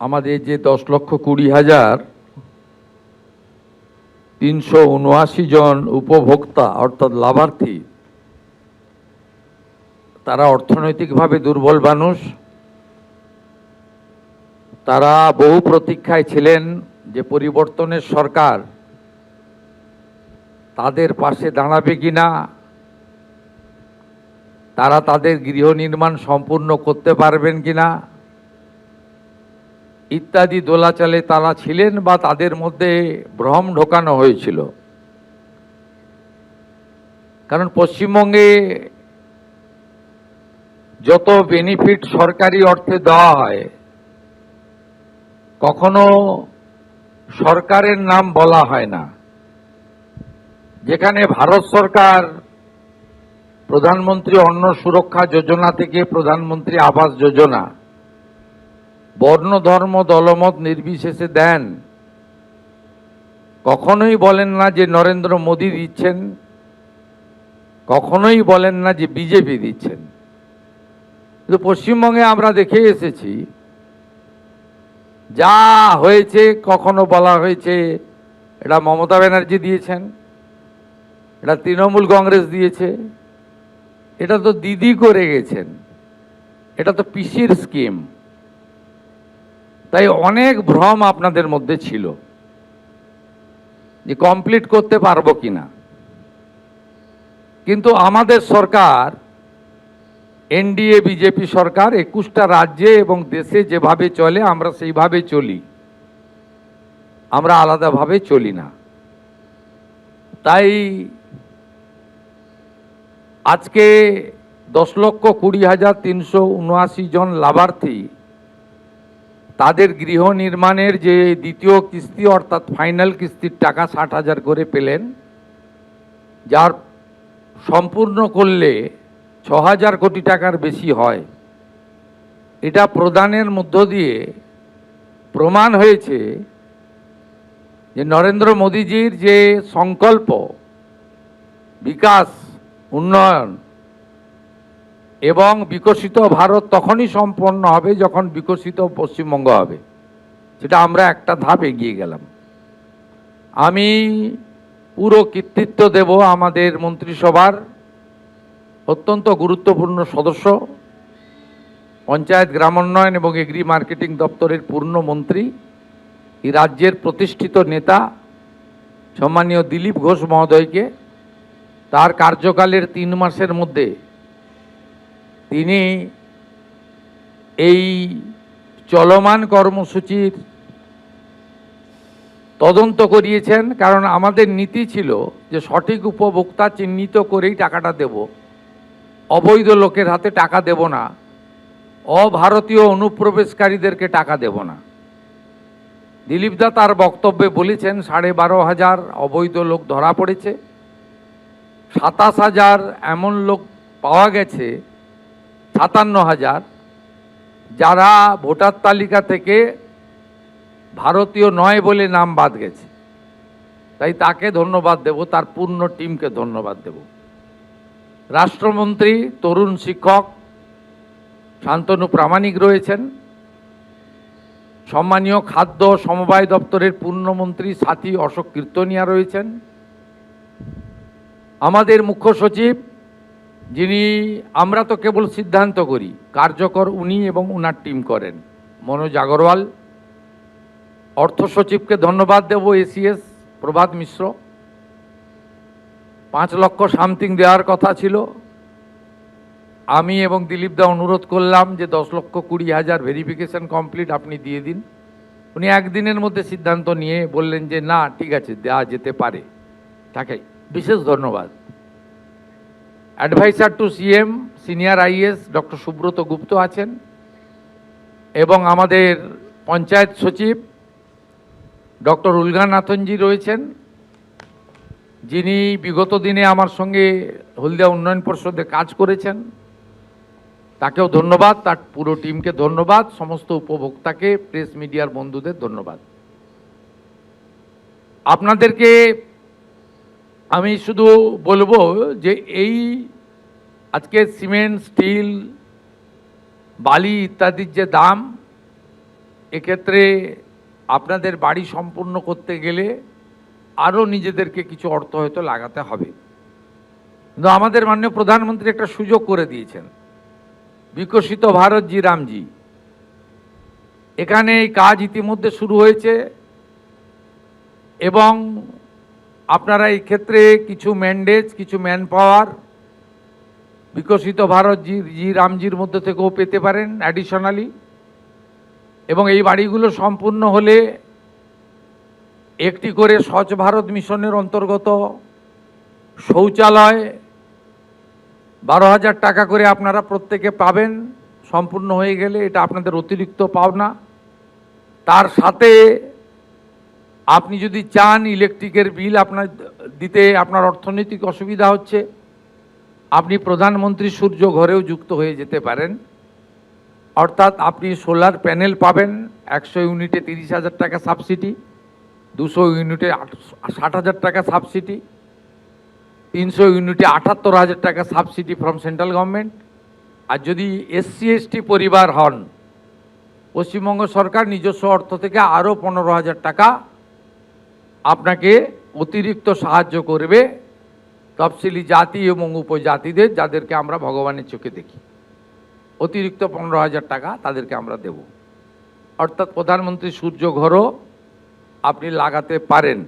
আমাদের যে 10,20,379 জন উপভোক্তা অর্থাৎ লাভার্থী, তারা অর্থনৈতিকভাবে দুর্বল মানুষ। তারা বহু প্রতীক্ষায় ছিলেন যে পরিবর্তনের সরকার তাদের পাশে দাঁড়াবে কিনা, তারা তাদের গৃহ নির্মাণ সম্পূর্ণ করতে পারবেন কিনা ইত্যাদি দোলাচলে তারা ছিলেন বা তাদের মধ্যে ভ্রম ঢোকানো হয়েছিল। কারণ পশ্চিমবঙ্গে যত বেনিফিট সরকারি অর্থে দেওয়া হয়, কখনো সরকারের নাম বলা হয় না। যেখানে ভারত সরকার প্রধানমন্ত্রী অন্ন সুরক্ষা যোজনা থেকে প্রধানমন্ত্রী আবাস যোজনা বর্ণ ধর্ম দলমত নির্বিশেষে দেন, কখনোই বলেন না যে নরেন্দ্র মোদী দিচ্ছেন, কখনোই বলেন না যে বিজেপি দিচ্ছেন। কিন্তু পশ্চিমবঙ্গে আমরা দেখে এসেছি যা হয়েছে, কখনো বলা হয়েছে এটা মমতা ব্যানার্জি দিয়েছেন, এটা তৃণমূল কংগ্রেস দিয়েছে, এটা তো দিদি করে গেছেন, এটা তো পিসির স্কিম। তাই অনেক ভ্রম আপনাদের মধ্যে ছিল যে কমপ্লিট করতে পারবো কিনা। কিন্তু আমাদের সরকার, এনডিএ বিজেপি সরকার 21টা রাজ্যে এবং দেশে যেভাবে চলে আমরা সেইভাবে চলি, আমরা আলাদাভাবে চলি না। তাই আজকে 10,20,379 জন লাভার্থী তাদের গৃহ নির্মাণের যে দ্বিতীয় কিস্তি অর্থাৎ ফাইনাল কিস্তির টাকা 60,000 করে পেলেন, যার সম্পূর্ণ করলে 6,000 কোটি টাকার বেশি হয়। এটা প্রদানের মধ্য দিয়ে প্রমাণ হয়েছে যে নরেন্দ্র মোদীজির যে সংকল্প বিকাশ, উন্নয়ন এবং বিকশিত ভারত তখনই সম্পন্ন হবে যখন বিকশিত পশ্চিমবঙ্গ হবে। সেটা আমরা একটা ধাপ এগিয়ে গেলাম। আমি পুরো কৃতিত্ব দেব আমাদের মন্ত্রিসভার অত্যন্ত গুরুত্বপূর্ণ সদস্য, পঞ্চায়েত গ্রামোন্নয়ন এবং এগ্রি মার্কেটিং দপ্তরের পূর্ণ মন্ত্রী, এই রাজ্যের প্রতিষ্ঠিত নেতা সম্মানীয় দিলীপ ঘোষ মহোদয়কে। তার কার্যকালের 3 মাসের মধ্যে তিনি এই চলমান কর্মসূচির তদন্ত করিয়েছেন। কারণ আমাদের নীতি ছিল যে সঠিক উপভোক্তা চিহ্নিত করেই টাকাটা দেব, অবৈধ লোকের হাতে টাকা দেব না, অভারতীয় অনুপ্রবেশকারীদেরকে টাকা দেব না। দিলীপদা তার বক্তব্যে বলেছেন 12,500 অবৈধ লোক ধরা পড়েছে, 27,000 এমন লোক পাওয়া গেছে, 57,000 যারা ভোটার তালিকা থেকে ভারতীয় নয় বলে নাম বাদ গেছে। তাই তাকে ধন্যবাদ দেব, তার পূর্ণ টিমকে ধন্যবাদ দেব। রাষ্ট্রমন্ত্রী তরুণ শিক্ষক শান্তনু প্রামাণিক রয়েছেন, সম্মানীয় খাদ্য সমবায় দপ্তরের পূর্ণমন্ত্রী সাথী অশোক কীর্তনিয়া রয়েছেন, আমাদের মুখ্য সচিব, যিনি আমরা তো কেবল সিদ্ধান্ত করি, কার্যকর উনি এবং উনার টিম করেন, মনোজ আগরওয়াল। অর্থ সচিবকে ধন্যবাদ দেব, এসিএস প্রভাত মিশ্র। 5 লক্ষ সামথিং দেওয়ার কথা ছিল, আমি এবং দিলীপদা অনুরোধ করলাম যে 10,20,000 ভেরিফিকেশন কমপ্লিট, আপনি দিয়ে দিন। উনি একদিনের মধ্যে সিদ্ধান্ত নিয়ে বললেন যে না ঠিক আছে, দেওয়া যেতে পারে। তাকে বিশেষ ধন্যবাদ। Adviser to CM senior IAS doctor Subrata Gupta আছেন এবং আমাদের পঞ্চায়েত সচিব ডক্টর উলগানাথনজি রয়েছেন, যিনি বিগত দিনে আমার সঙ্গে হলদিয়া উন্নয়ন পর্ষদে কাজ করেছেন। তাকেও ধন্যবাদ, তার পুরো টিমকে ধন্যবাদ, সমস্ত উপভোক্তাকে, প্রেস মিডিয়ার বন্ধুদের ধন্যবাদ। আপনাদেরকে আমি শুধু বলবো যে এই আজকে সিমেন্ট, স্টিল, বালি ইত্যাদির যে দাম, এক্ষেত্রে আপনাদের বাড়ি সম্পূর্ণ করতে গেলে আরও নিজেদেরকে কিছু অর্থ হয়তো লাগাতে হবে, কিন্তু আমাদের মাননীয় প্রধানমন্ত্রী একটা সুযোগ করে দিয়েছেন, বিকশিত ভারত জি রামজি। এখানে এই কাজ ইতিমধ্যে শুরু হয়েছে এবং আপনারা এই ক্ষেত্রে কিছু ম্যান্ডেট, কিছু ম্যান পাওয়ার বিকশিত ভারত জি রামজির মধ্যে থেকেও পেতে পারেন অ্যাডিশনালি। এবং এই বাড়িগুলো সম্পূর্ণ হলে একটি করে স্বচ্ছ ভারত মিশনের অন্তর্গত শৌচালয় 12,000 টাকা করে আপনারা প্রত্যেকে পাবেন সম্পূর্ণ হয়ে গেলে, এটা আপনাদের অতিরিক্ত পাওনা। তার সাথে আপনি যদি চান ইলেকট্রিকের বিল আপনার দিতে আপনার অর্থনৈতিক অসুবিধা হচ্ছে, আপনি প্রধানমন্ত্রী সূর্য ঘরেও যুক্ত হয়ে যেতে পারেন। অর্থাৎ আপনি সোলার প্যানেল পাবেন 100 ইউনিটে 30,000 টাকা সাবসিডি, 200 ইউনিটে 60,000 টাকা সাবসিডি, 300 ইউনিটে 78,000 টাকা সাবসিডি ফ্রম সেন্ট্রাল গভর্নমেন্ট। আর যদি SC ST পরিবার হন, পশ্চিমবঙ্গ সরকার নিজস্ব অর্থ থেকে আরও 15,000 টাকা আপনাকে অতিরিক্ত সাহায্য করবে তফসিলি জাতি এবং উপজাতিদের, যাদেরকে আমরা ভগবানের চোখে দেখি। অতিরিক্ত 15,000 টাকা তাদেরকে আমরা দেব। অর্থাৎ প্রধানমন্ত্রী সূর্য ঘরও আপনি লাগাতে পারেন।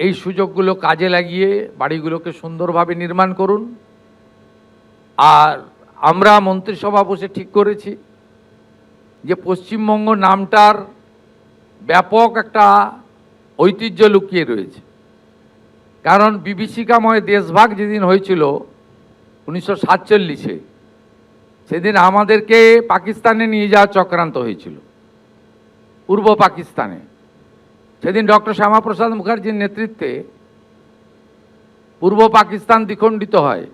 এই সুযোগগুলো কাজে লাগিয়ে বাড়িগুলোকে সুন্দরভাবে নির্মাণ করুন। আর আমরা মন্ত্রিসভা বসে ঠিক করেছি যে পশ্চিমবঙ্গ নামটার ব্যাপক একটা ঐতিহ্য লুকিয়ে রয়েছে। কারণ বিভীষিকাময় দেশভাগ যেদিন হয়েছিল 1947-এ, সেদিন আমাদেরকে পাকিস্তানে নিয়ে যাওয়ার চক্রান্ত হয়েছিল, পূর্ব পাকিস্তানে। সেদিন ডক্টর শ্যামাপ্রসাদ মুখার্জির নেতৃত্বে পূর্ব পাকিস্তান দ্বিখণ্ডিত হয়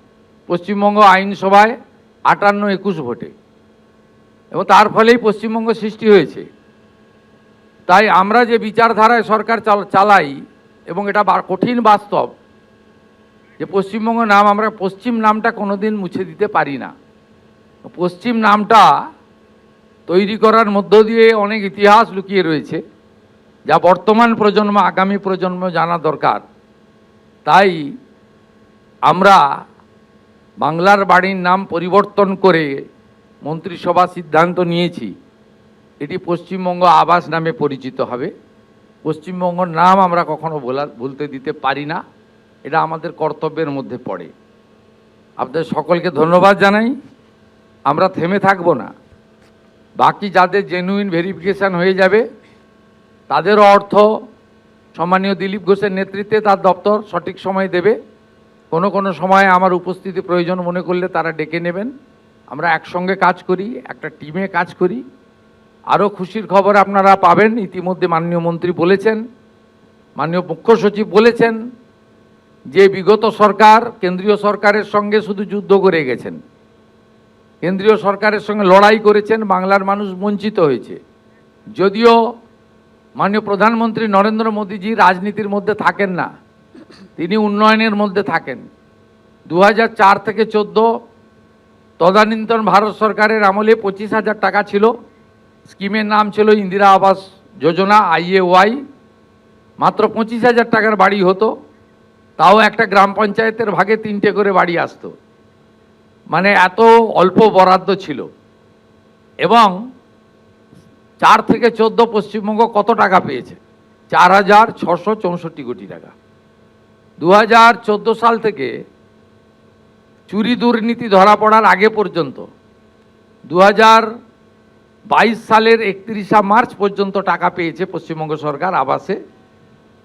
পশ্চিমবঙ্গ আইনসভায় 58-21 ভোটে, এবং তার ফলেই পশ্চিমবঙ্গ সৃষ্টি হয়েছে। তাই আমরা যে বিচারধারায় সরকার চালাই, এবং এটা কঠিন বাস্তব যে পশ্চিমবঙ্গ নাম, আমরা পশ্চিম নামটা কোনোদিন মুছে দিতে পারি না। পশ্চিম নামটা তৈরি করার মধ্য দিয়ে অনেক ইতিহাস লুকিয়ে রয়েছে, যা বর্তমান প্রজন্ম, আগামী প্রজন্ম জানা দরকার। তাই আমরা বাংলার বাড়ির নাম পরিবর্তন করে মন্ত্রিসভা সিদ্ধান্ত নিয়েছি, এটি পশ্চিমবঙ্গ আবাস নামে পরিচিত হবে। পশ্চিমবঙ্গর নাম আমরা কখনো ভুলতে দিতে পারি না, এটা আমাদের কর্তব্যের মধ্যে পড়ে। আপনাদের সকলকে ধন্যবাদ জানাই। আমরা থেমে থাকব না। বাকি যাদের জেনুইন ভেরিফিকেশান হয়ে যাবে তাদেরও অর্থ সম্মানীয় দিলীপ ঘোষের নেতৃত্বে তার দপ্তর সঠিক সময় দেবে। কোনো কোনো সময় আমার উপস্থিতি প্রয়োজন মনে করলে তারা ডেকে নেবেন। আমরা একসঙ্গে কাজ করি, একটা টিমে কাজ করি। আরও খুশির খবর আপনারা পাবেন। ইতিমধ্যে মাননীয় মন্ত্রী বলেছেন, মাননীয় মুখ্য সচিব বলেছেন যে বিগত সরকার কেন্দ্রীয় সরকারের সঙ্গে শুধু যুদ্ধ করে গেছেন, কেন্দ্রীয় সরকারের সঙ্গে লড়াই করেছেন, বাংলার মানুষ বঞ্চিত হয়েছে। যদিও মাননীয় প্রধানমন্ত্রী নরেন্দ্র মোদীজি রাজনীতির মধ্যে থাকেন না, তিনি উন্নয়নের মধ্যে থাকেন। 2004 থেকে 14 তদানীন্তন ভারত সরকারের আমলে 25,000 টাকা ছিল। স্কিমের নাম ছিল ইন্দিরা আবাস যোজনা, IAY। মাত্র 25,000 টাকার বাড়ি হতো, তাও একটা গ্রাম পঞ্চায়েতের ভাগে 3টে করে বাড়ি আসতো। মানে এত অল্প বরাদ্দ ছিল। এবং 4 থেকে 14 পশ্চিমবঙ্গ কত টাকা পেয়েছে? 4,664 কোটি টাকা। 2014 সাল থেকে চুরি দুর্নীতি ধরা পড়ার আগে পর্যন্ত 2022 সালের 31 মার্চ পর্যন্ত টাকা পেয়েছে পশ্চিমবঙ্গ সরকার আবাসে।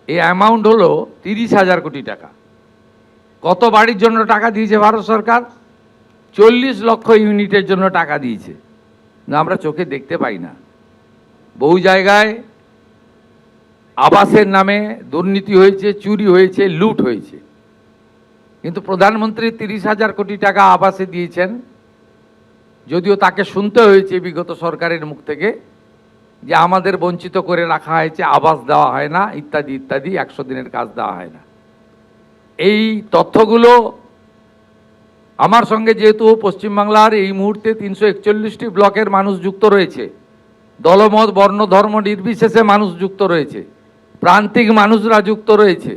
এই অ্যামাউন্ট হলো 30,000 কোটি টাকা। কত বাড়ির জন্য টাকা দিয়েছে ভারত সরকার? 40 লক্ষ ইউনিটের জন্য টাকা দিয়েছে, না আমরা চোখে দেখতে পাই না। বহু জায়গায় আবাসের নামে দুর্নীতি হয়েছে, চুরি হয়েছে, লুট হয়েছে। কিন্তু প্রধানমন্ত্রী 30,000 কোটি টাকা আবাসে দিয়েছেন, যদিও তাকে শুনতে হয়েছে বিগত সরকারের মুখ থেকে যে আমাদের বঞ্চিত করে রাখা হয়েছে, আবাস দেওয়া হয় না, ইত্যাদি ইত্যাদি, 100 দিনের কাজ দেওয়া হয় না। এই তথ্যগুলো আমার সঙ্গে যেহেতু পশ্চিমবাংলার এই মুহূর্তে 341টি ব্লকের মানুষ যুক্ত রয়েছে, দলমত বর্ণ ধর্ম নির্বিশেষে মানুষ যুক্ত রয়েছে, প্রান্তিক মানুষরা যুক্ত রয়েছে,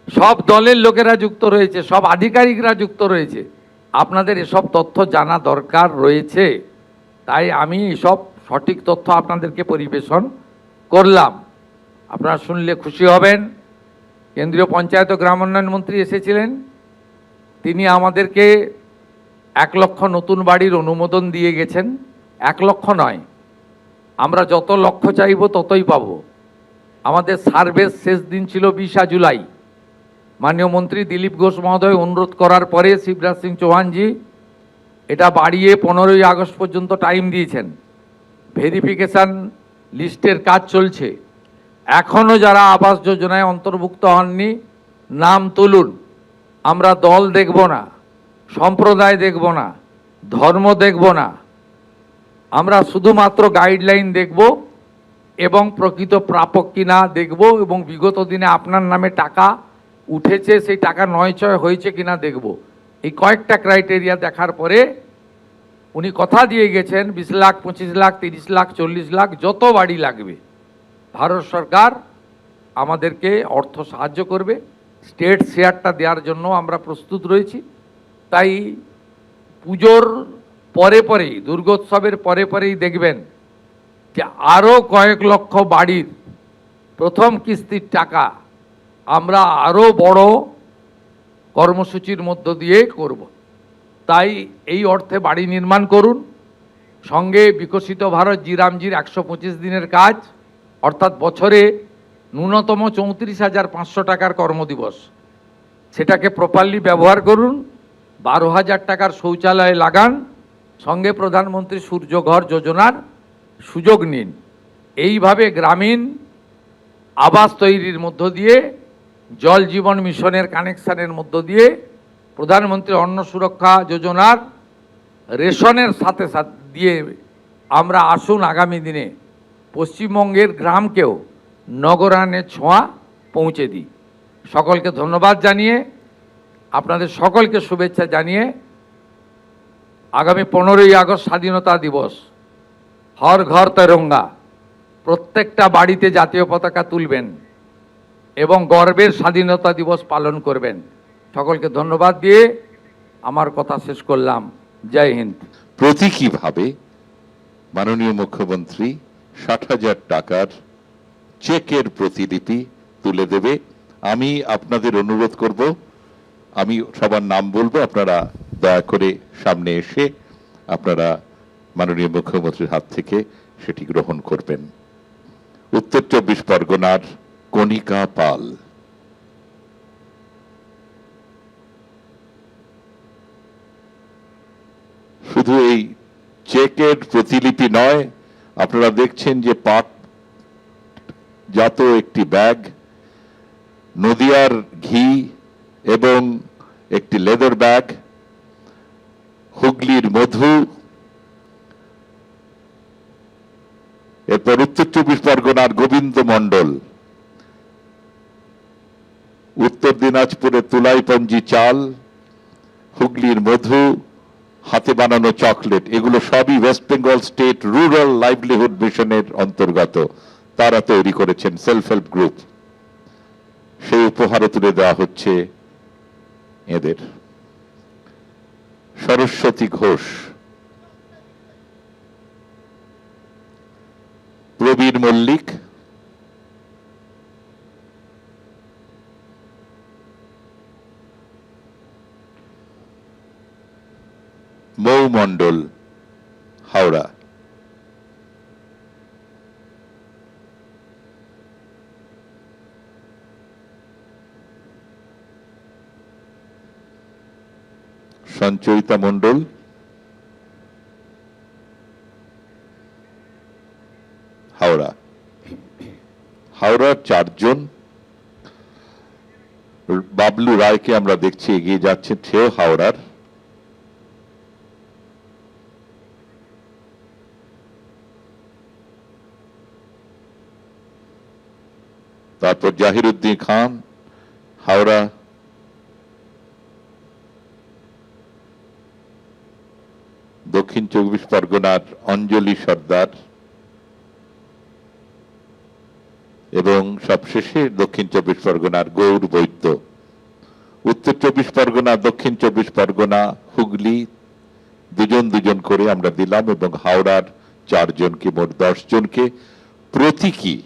সব দলের লোকেরা যুক্ত রয়েছে, সব আধিকারিকরা যুক্ত রয়েছে। আপনাদের এসব তথ্য জানা দরকার রয়েছে, তাই আমি এসব সঠিক তথ্য আপনাদেরকে পরিবেশন করলাম। আপনারা শুনলে খুশি হবেন। কেন্দ্রীয় পঞ্চায়েত ও গ্রাম উন্নয়ন মন্ত্রী এসেছিলেন, তিনি আমাদেরকে 1 লক্ষ নতুন বাড়ির অনুমোদন দিয়ে গেছেন। 1 লক্ষ নয়, আমরা যত লক্ষ চাইব ততই পাব। আমাদের সার্ভের শেষ দিন ছিল 20 জুলাই। মাননীয় মন্ত্রী দিলীপ ঘোষ মহোদয় অনুরোধ করার পরে শিবরাজ সিং চৌহানজি এটা বাড়িয়ে 15ই আগস্ট পর্যন্ত টাইম দিয়েছেন। ভেরিফিকেশান লিস্টের কাজ চলছে। এখনও যারা আবাস যোজনায় অন্তর্ভুক্ত হননি নাম তুলুন। আমরা দল দেখব না, সম্প্রদায় দেখব না, ধর্ম দেখব না, আমরা শুধুমাত্র গাইডলাইন দেখব এবং প্রকৃত প্রাপক কিনা দেখব, এবং বিগত দিনে আপনার নামে টাকা উঠেছে সেই টাকা নয়ছয় হয়েছে কিনা দেখব। এই কয়েকটা ক্রাইটেরিয়া দেখার পরে উনি কথা দিয়ে গেছেন 20 লাখ, 25 লাখ, 30 লাখ, 40 লাখ যত বাড়ি লাগবে ভারত সরকার আমাদেরকে অর্থ সাহায্য করবে। স্টেট শেয়ারটা দেওয়ার জন্য আমরা প্রস্তুত রয়েছি। তাই পুজোর পরে পরেই, দুর্গোৎসবের পরে পরেই দেখবেন যে আরও কয়েক লক্ষ বাড়ির প্রথম কিস্তির টাকা আমরা আরও বড় কর্মসূচির মধ্য দিয়ে করব। তাই এই অর্থে বাড়ি নির্মাণ করুন। সঙ্গে বিকশিত ভারত জিরামজির 125 দিনের কাজ, অর্থাৎ বছরে ন্যূনতম 34,500 টাকার কর্মদিবস, সেটাকে প্রপারলি ব্যবহার করুন। 12,000 টাকার শৌচালয় লাগান। সঙ্গে প্রধানমন্ত্রী সূর্যঘর যোজনার সুযোগ নিন। এইভাবে গ্রামীণ আবাস তৈরির মধ্য দিয়ে, জল জীবন মিশনের কানেকশানের মধ্য দিয়ে, প্রধানমন্ত্রী অন্ন সুরক্ষা যোজনার রেশনের সাথে সাথে দিয়ে আমরা আসুন আগামী দিনে পশ্চিমবঙ্গের গ্রামকেও নগরায়ণের ছোঁয়া পৌঁছে দিই। সকলকে ধন্যবাদ জানিয়ে, আপনাদের সকলকে শুভেচ্ছা জানিয়ে, আগামী 15ই আগস্ট স্বাধীনতা দিবস, হর ঘর তেরঙ্গা, প্রত্যেকটা বাড়িতে জাতীয় পতাকা তুলবেন এবং গর্বের স্বাধীনতা দিবস পালন করবেন। সকলকে ধন্যবাদ দিয়ে আমার কথা শেষ করলাম। জয় হিন্দ। প্রতীকীভাবে মাননীয় মুখ্যমন্ত্রী 60,000 টাকার চেকের প্রতিলিপি তুলে দেবে। আমি আপনাদের অনুরোধ করব, আমি সবার নাম বলবো, আপনারা দয়া করে সামনে এসে আপনারা মাননীয় মুখ্যমন্ত্রীর হাত থেকে সেটি গ্রহণ করবেন। উত্তর 24 পরগনার কণিকা পাল। শুধু এই চেকের প্রতিলিপি নয়, আপনারা দেখছেন যে পাট জাত একটি ব্যাগ, নদিয়ার ঘি এবং একটি লেদার ব্যাগ, হুগলির মধু, এরপর উত্তর 24 পরগনার গোবিন্দ মণ্ডল, উত্তর দিনাজপুরের তুলাইপঞ্জি চাল, হুগলির মধু, হাতে বানানো চকলেট, এগুলো সবই West Bengal state rural livelihood মিশনের অন্তর্গত। তারা তৈরি করেছেন, সেলফ হেল্প গ্রুপ। সেই উপহারও তুলে দেওয়া হচ্ছে এদের। সরস্বতী ঘোষ, প্রবীর মল্লিক, মৌ মণ্ডল, হাওড়া। সঞ্চয়িতা মণ্ডল, হাওড়া। হাওড়ার 4 জন। বাবলু রায়কে আমরা দেখছি এগিয়ে যাচ্ছে, সেও হাওড়ার। তারপর জাহিরুদ্দিন খান, হাওড়া। দক্ষিণ 24 পরগনার অঞ্জলি সর্দার, এবং সবশেষে দক্ষিণ চব্বিশ পরগনার গৌর বৈদ্য। উত্তর চব্বিশ পরগনা, দক্ষিণ চব্বিশ পরগনা, হুগলি দুজন দুজন করে আমরা দিলাম এবং হাওড়ার 4 জনকে, মোট 10 জনকে প্রতীকী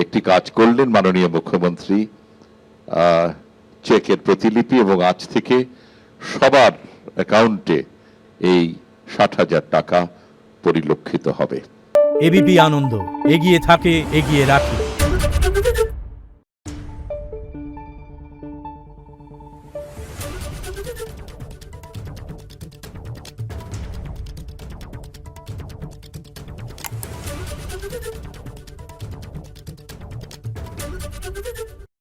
একটি কাজ করলেন মাননীয় মুখ্যমন্ত্রী, চেকের প্রতিলিপি, এবং আজ থেকে সবার অ্যাকাউন্টে এই 60,000 টাকা পরিলক্ষিত হবে। এবিপি আনন্দ, এগিয়ে থাকে, এগিয়ে রাখে।